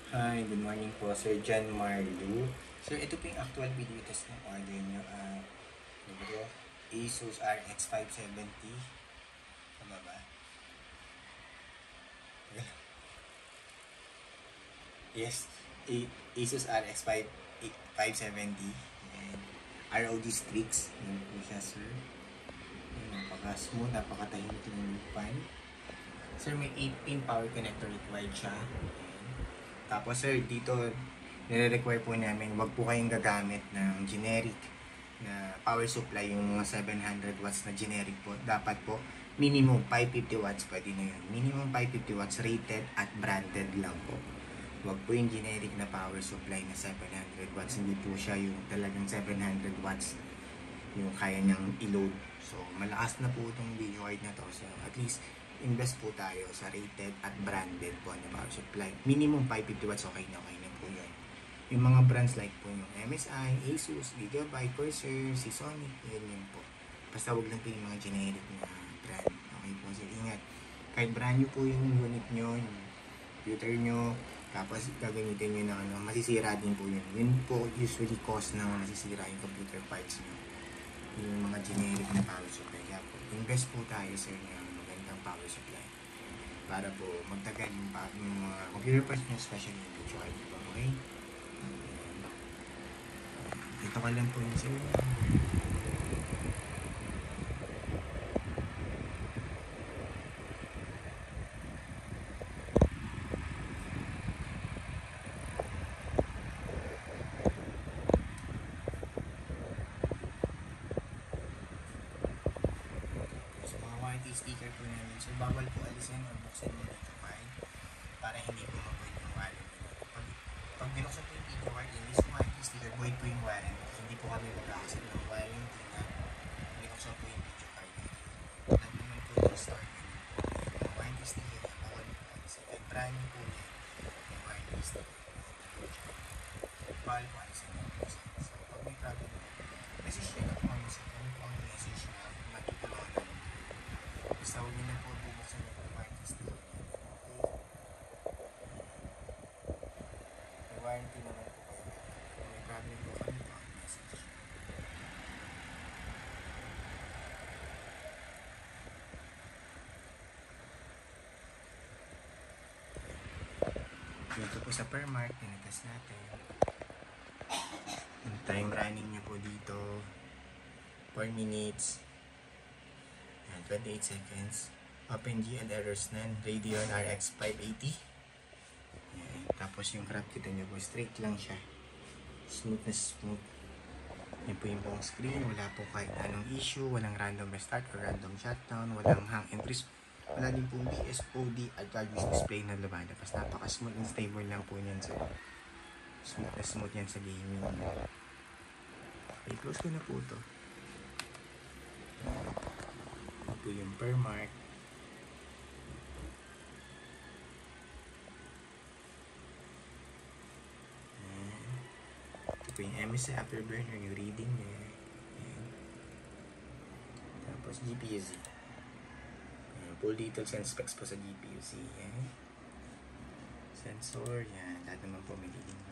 Hi, good morning po, Sir John Marlu. Sir, ito po yung actual video test ng order nyo. Ano ba to? Asus RX 570. Tama ba? Yes, Asus RX 570. And ROG Strix. Yan po siya, sir. Yan, napaka-smooth, napaka-tahimik ng fan. Sir, may 8-pin power connector required siya. Tapos sir, dito nire-require po namin wag po kayong gagamit ng generic na power supply, yung mga 700 watts na generic po. Dapat po minimum 550 watts, pwede na yun. Minimum 550 watts rated at branded lang po. Wag po yung generic na power supply na 700 watts. Hindi po siya yung talagang 700 watts yung kaya niyang i-load. So, malakas na po itong video card na to. So, at least, invest po tayo sa rated at branded po na power supply. Minimum 550 watts, okay na po yun. Yung mga brands like po yung MSI, Asus, Gigabyte, Corsair, Seasonic, yun po. Basta wag lang po yung mga generic na brand. Okay po, so ingat. Kahit brand nyo po yung unit nyo, yung computer nyo, tapos gagamitin nyo na masisira din po yun. Yun po usually cause na masisira yung computer parts nyo, yung mga generic na power supply. Kaya po, invest po tayo sa ng magandang power supply para po magtagal yung mga computer parts nyo, especially yung video card. Okay? Ito ka lang po yun sir. So mga warranty sticker po namin. So bawal po alisin o buksan yung video card para hindi po mag-void yung warranty. Pag binuksan po yung video card, yung list warranty sticker, void po yung warranty. Hindi po kami mag-accept ng warranty na binuksan po yung video card. Lahat naman po yung store nyo. Yung warranty sticker, bawal po alisin. Kahit brand new po yan, yung warranty sticker. Bawal po alisin. So pag may problem, message nyo na po kami sa kami po ang message na matutulungan namin. Basta huwag nyo na po bubuksan yung warranty sticker. May warranty naman po kayo. Kung may problem po kami po ang message. Dito po sa Permark, tinitas natin. Yung time running nyo po dito, 4 minutes, and 28 seconds. OpenGL errors none, Radeon RX 580. Yan. Tapos yung crop kita nyo po, straight lang siya. Smooth na smooth. Yan po yung buong screen, wala po kahit anong issue, walang random restart or random shutdown, walang hang and freeze. Wala din pong BSOD at charges display na lumalabas. Napaka-smooth and stable lang po niyan sir. Smooth na smooth yan sa gaming. Okay, close ko na po ito. Ito po yung Permark. Ito po yung MSI Afterburner, yung reading niya. Tapos GPU-Z. Full details and specs po sa GPU-Z. Sensor, yan. Lahat naman po may reading po.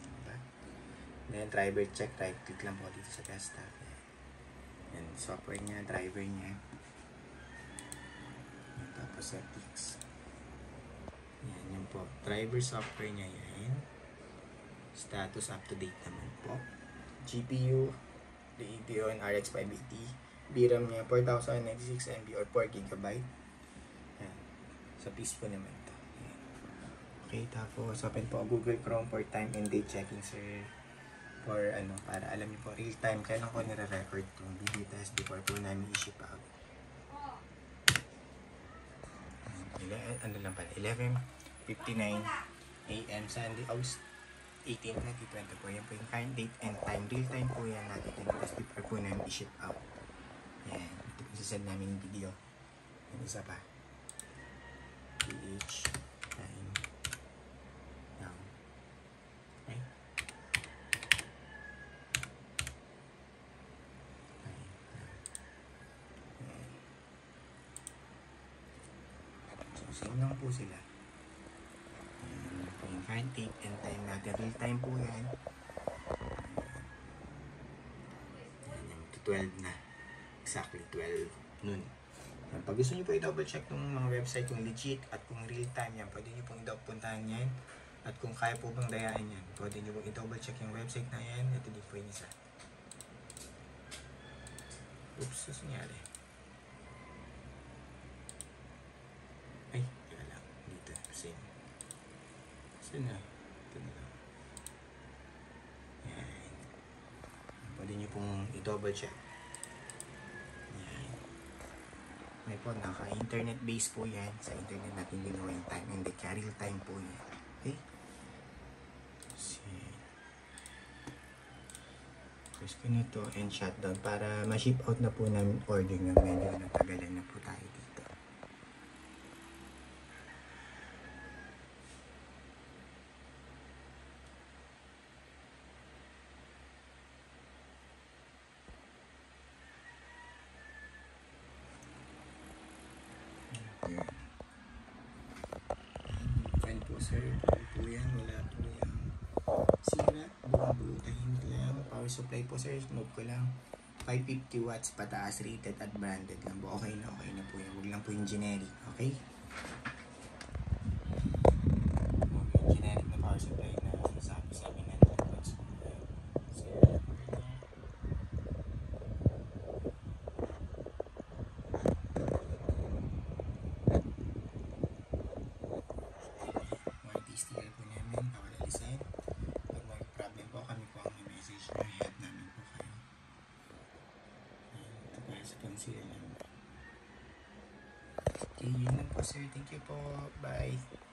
Then driver check, right click lang po dito sa desktop. Yan, software niya, driver niya. Yan, tapos settings. Yan, yun po. Driver software niya yan. Status up to date naman po. GPU, Radeon RX 580. VRAM niya 4096 MB or 4 GB. Yan. Sa piece po naman ito. Yan. Okay, tapos open po Google Chrome for time and date checking sir. For para alam niyo po real time kailan ko nire-record itong video test before po namin i-ship out. Lang pala, 11:59 AM Sunday, August 18, 2024. Yan po yung current date and time. Real time po yan natin. Test before po namin i-ship out. Yan. Ito po sasend namin yung video. Yung isa pa. PH time. Now. Okay. So, same lang po sila. Yung heart rate and time natin. Real time po yan. Yan, 12 na. Exactly 12 noon. Yan. Pag gusto nyo po i-double check ng mga website kung legit at kung real time yan, pwede nyo pong puntahan yan. At kung kaya po bang dayaan yan, pwede nyo pong i-double check yung website na yan. Ito din po yung isa. Oops, ano nangyari? Ay, kaya lang. Dito, same. Saan na? Ito na lang. Yan. Pwede nyo pong i-double check. Yan. May po, naka-internet base po yan. Sa internet natin ginawa yung time. Hindi, kaya real time po yan. Okay? Press ko nito and shutdown para ma-ship out na po namin order nga medyo natagalan na po tayo dito. Ayan. Fine po sir, po yan, wala po yan. Sira, buong-buo, tahimik lang. Power supply po sir, note ko lang. 550 watts pataas, rated at branded lang po. Okay na po yan. Huwag lang po yung generic, okay? Huwag yung generic na power supply na sabi 700 watts po. So, warranty sticker po namin, bawal alisin. Pag may problem po, kami po ang message na head namin po kayo. Ito po sa concealer namin. Okay, yun lang po sir. Thank you po. Bye.